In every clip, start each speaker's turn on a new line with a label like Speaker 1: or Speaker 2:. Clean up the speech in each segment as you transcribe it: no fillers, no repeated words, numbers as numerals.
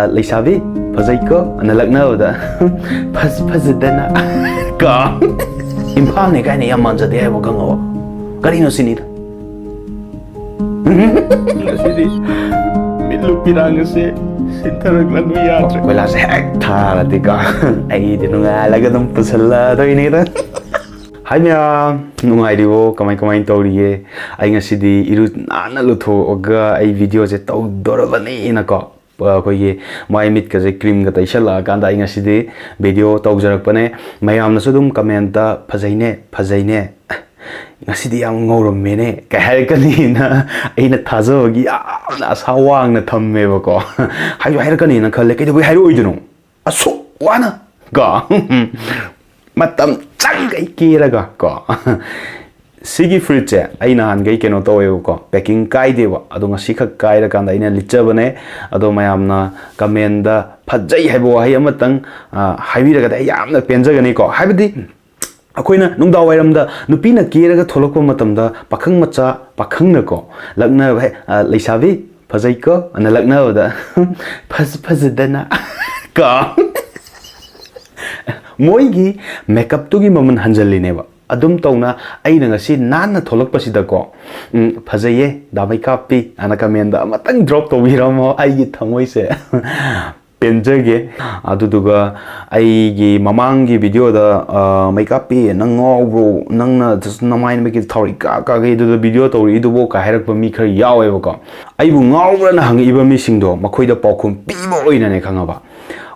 Speaker 1: Lisabi, Pazaiko, and the Lagnova. Pazadena. Go. Impalne Gani Yamanza de Evogango. Garino Sinit. Milupirangase, Sintaraglanuya. Well, as heck, Taratica. I didn't know like them Pusala, do you need it? Hi, Nungaido, Kamai Tori. I can see the Analuto or a video that Doravani in a cop. My meat because a cream got a shella, Ganda in a city, video, Togzarapane, Mayam Sudum commenta, Pazane. City young Mene, Kahelkanina, ain't a Tazo, that's how long the Tom Mevoko. How you had a collected we had original. A so one go. Matam Changai Kiraga go. Sigi Fritze, Aina and Gaken Otoyoko, Peking Kaideva, Adonga Sika Kaida Kanda in a Lichabane, Adomayamna, Kamenda, Pajay Hebo Hayamatang, Havida Yam, the Penzaganico, Habidi. Aquina, Nunda Wayamda, Nupina Kiraga Toloko Matamda, Pakang Macha, Pakanako, Lagna Lisavi, Pazaiko, and the Lagna the Pazadena. Go. Moigi, make up to him on Hanjalineva. Adum Tona, Aina see Nana Tolopasidaco. Pazaye, Dabai Kapi, Anakamenda, Matang dropped over Hiramo, I get Tamoise. Penjage, Aduduga, I Mamangi video the makeup Nango, Nanga, just no mind make it Torika, Kage to the video to read the walk I had for me, Yawevoka. I will now run hung even missing door, Makoida Pokum, Pibo in a Kangaba.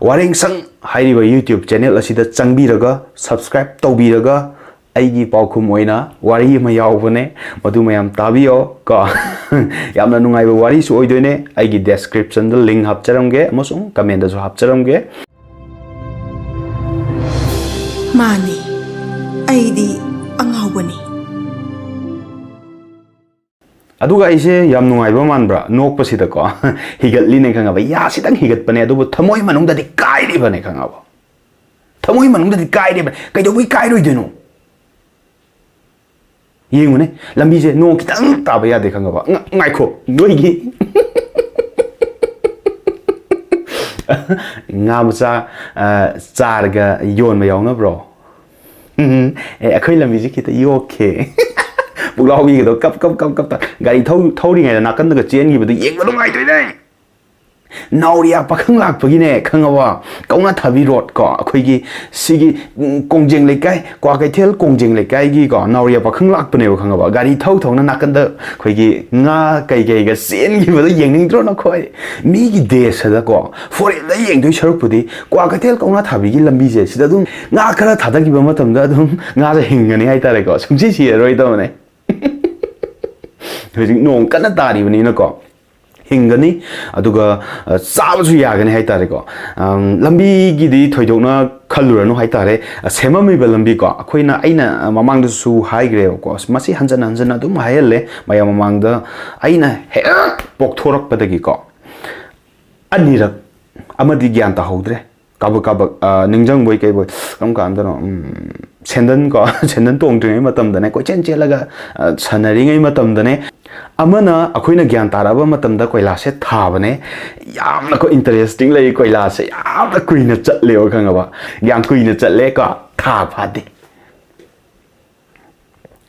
Speaker 1: Waring Sang, Highly YouTube channel, I see that Sangbiraga, subscribe to Biraga. Aigi Paukum Moina, Wari Mayavone, Madumayam Tabio, Ka Yamanungai Waris Oidone, I give description the link Hapcharamge, Mosum, Commandas Hapcharamge
Speaker 2: Mani, Aidi, Angawani.
Speaker 1: Aduga ise Yamnungai Manbra, no Pasitako, he got Linek Hangava, Yasitan, he got Panedo, Tamoy Manum that the guide even a Hangava. Tamoy Manum that the guide even, Kaido we guide you know. Yingune, Lambize, no Kitan Tabaya de Kangaba, Michael, Nuigi Namsa Zarga, Yon Mayonga, bro. A Kila music, you okay? Bulawi, the cup, Gary told and I can't get Jenny with the Yangalumai today. Now the Apakang Lak Pagine, Kangawa, Kona Tabi Rot, Quigi, Sigi, Kongjing Lekai, Quakatel, Kongjing Lekai, now the Apakang Lak Panel Kangava, Gary Toto, Nakanda, Quigi, Na Kaiga, Sin, give the Yang Drona Koi, Migi De Sadako, for the Yang to Sharpudi, Quakatel, Kona Tabi, Lambize, Sidadum, Nakara Tataki Bamatam, Dadum, Nada Hingani Itaricos, some Gigi, right on it. No, Canada even in a cop. Hingani, Aduga Sabasu Yagan Haitarico. Lambi Gidi Toyona Kalura no Haitare, a Semami Belambico, Aquina Aina among the Su High Grey, of course. Masi Hansananzana do Mahele, my among the Aina Hair Boktorok Padagico. Anira Amadi Gianta Hodre, Kabakaba, Ninjang Boy, some kind of Sendan Tong to him at them, the Neko Chenchelaga, Sanaring him at them, the ne. Amana, Aquina Giantaraba, Matamda Koilase, Tavane, Yamako interesting lay Koilase, Yam the Queen at Leo Kangaba, Yam Queen at Leka, Tapadi.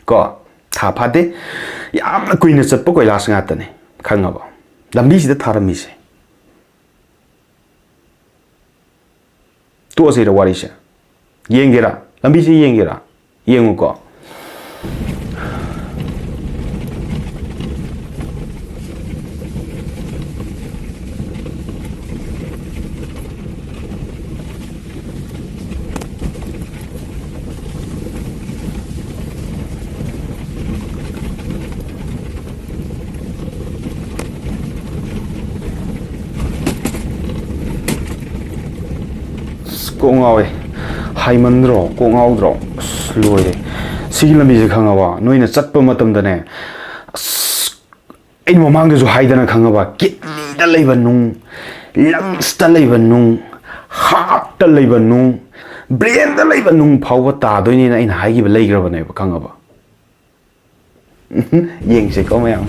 Speaker 1: Go, Tapadi, Yam the Queen at Pokoilas Natane, Kangaba. Lambis the Taramise. Two say the Warisha. Yengira, Lambisi Yengira, Yenguko. Kongaway, Haimandro, Kongaudro, slowly. Sigla music hangawa, no in a Satpamatum the name. In Mamang to hide and Kangava, get me the labor noon, lungs the labor noon, heart the labor noon, brain the labor noon, power doing in high give a lager of a neighbor Kangava. Yang say, come on.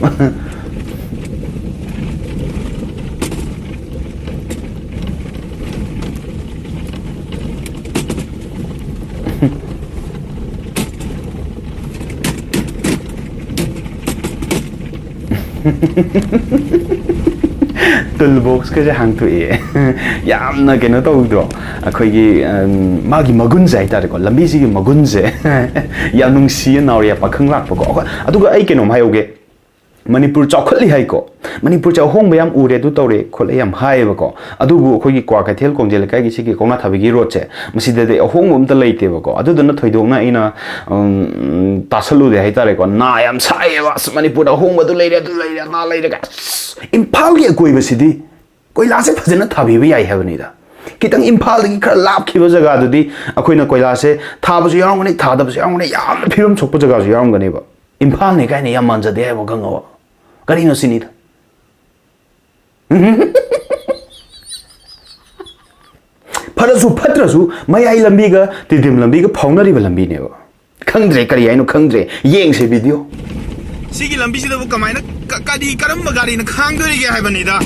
Speaker 1: toolbox ka je hang tu e yamna ke no tawdro akhoi magi magun jai tare ko lambi si gi magun je ya nungsi na ria pakhang lak ko aduga ai ke no mayoge Manipur chawkhali hai ko Manipur chaw hong bayam ure du tawre khole yam hai ba ko adubu khoi gi kwa ka thel kongjel kai gi sigi konga thabi gi roche masida de hong um ta leite ba ko adu dana thoidong na ina tasalu de hai tare ko na yam sai ba Manipur da hong ba du leire na leire ga imphal gi koi ba sidi koila se phajana thabi ba yai habani da kitang imphal gi khar lap khiba jaga du di akoina koila se thabu su yang ni thada bu su yang ni yam phirum chokpa jaga su yang gani ba imphal ne kai ne yam manja de ba gango kari no sinida Padasu patrasu mayai lambi ga tidim lambi ga phaunari ba lambi ne ba khangdre kari ai no khangdre yeng se video
Speaker 3: Sigi lambi sida bu kamai na kadi karam gari na khangdori ge hai bani da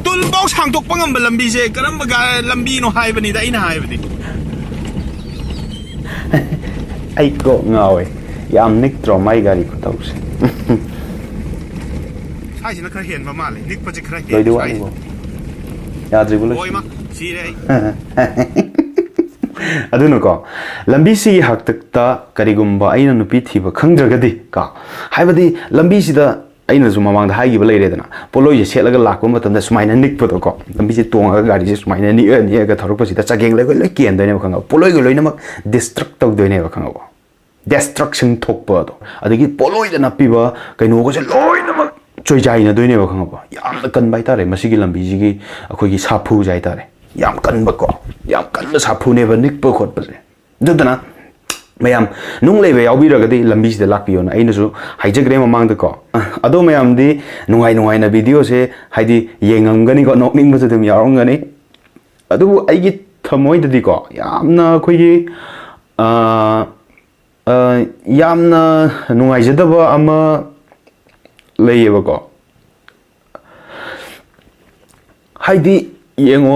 Speaker 3: tul box hang tok pangam ba lambi se karam ga lambi no hai bani da ina hai bani
Speaker 1: ai ko ngawe yam nik tro mai gari ko tause
Speaker 3: sai sina khar hen ba ma le nik pa je khar hen
Speaker 1: loi du ai bo ya dribul
Speaker 3: oi ma si re
Speaker 1: adunu ko lambi si hak tak ta karigumba aina nupi thiba khangdragadi ka haibadi lambi si da aina zu mamang da haigi ba leire dana poloi je selaga lakwa matam da sumaina nik photo ko lambi si tonga gari je sumaina ni ga tharuk pa si da chageng le loi ken doine ba khanga poloi go loina mak destruct tok doine ba khanga ba destruction thokpa do adagi poloi da napi ba kaino go se loina mak choi jai na doine ba khanga ba yam kan bai tare masigi lambi ji gi akhoi gi sapu jai tare yam kan ba ko yam kan ba sapu ne ba nik pa khot pa se dudana mayam nung lebe yaw bi ra ga di lambi si da lak piyo na aina su haijagre mamang da ko ado mayam di nungai na video se haidi yengam gani ko nokning ba se dum yarong gani adu ai gi thamoi da di ko yamna khoi gi yamna nungai jada ba ama leye ba ko haidi yengo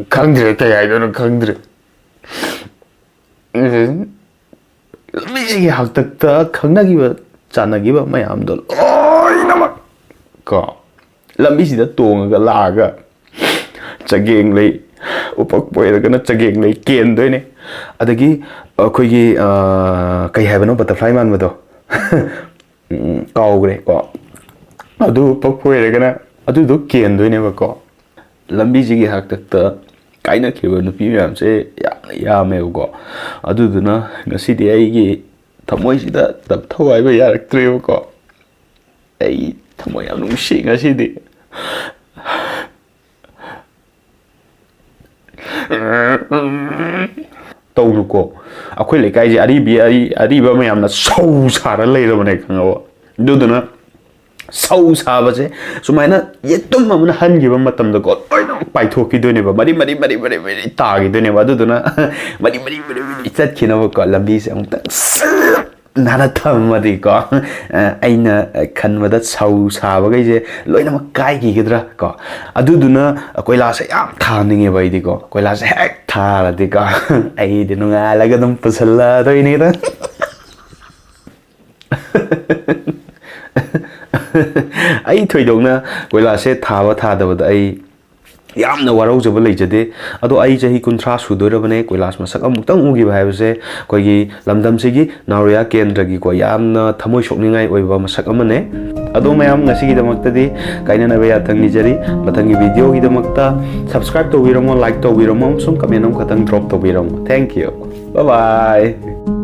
Speaker 1: khangdre kay ai do khangdre Misi hak tak ta khangna gi ba chana gi ba mayam do oi namak ko lambi si da tong ga la ga chageng lei upak poi da na chageng lei ken doi ne adagi khoi gi kai ha ba no butterfly man ba do kaw gre ko adu upak poi da na adu do ken doi ne ba ko lambi si gi hak tak ta kaina khiba nupi myam se ya me go aduduna ngasi di ai gi thamoi sida tab thawai ba yarak tre ko ai thamoi am nungsi ngasi di tawlu ko akhoi le kai ji ari ba myam na sau sara leirabane khangwa duduna sau saba se sumaina yetum amna hangi ba matam da ko oina pai thoki doine ba mari ta gi doine ba duduna mari chat khina ba ko lambi se amta nana tham mari ko aina khanma da sau saba gai je loina ma kai gi gidra ko aduduna koila se yam thaninge bai di ko koila se hek thara di ko ai de nunga laga dum pusalla doine da ai thoidongna koila se thaba thadabada ai yamna warau jaba leijade ado ai jahi kunthra sudorabane koilas masak amuktang ugi bhaibase koigi lamdam sigi nauria kendra gi ko yamna thamoi sokningai oiba masak amane ado mayam ngasi gi damaktadi kaina na baya tangni jari matangi video gi damakta subscribe to wiramo like to wiramo sum comment am khatang drop to wiramo thank you bye bye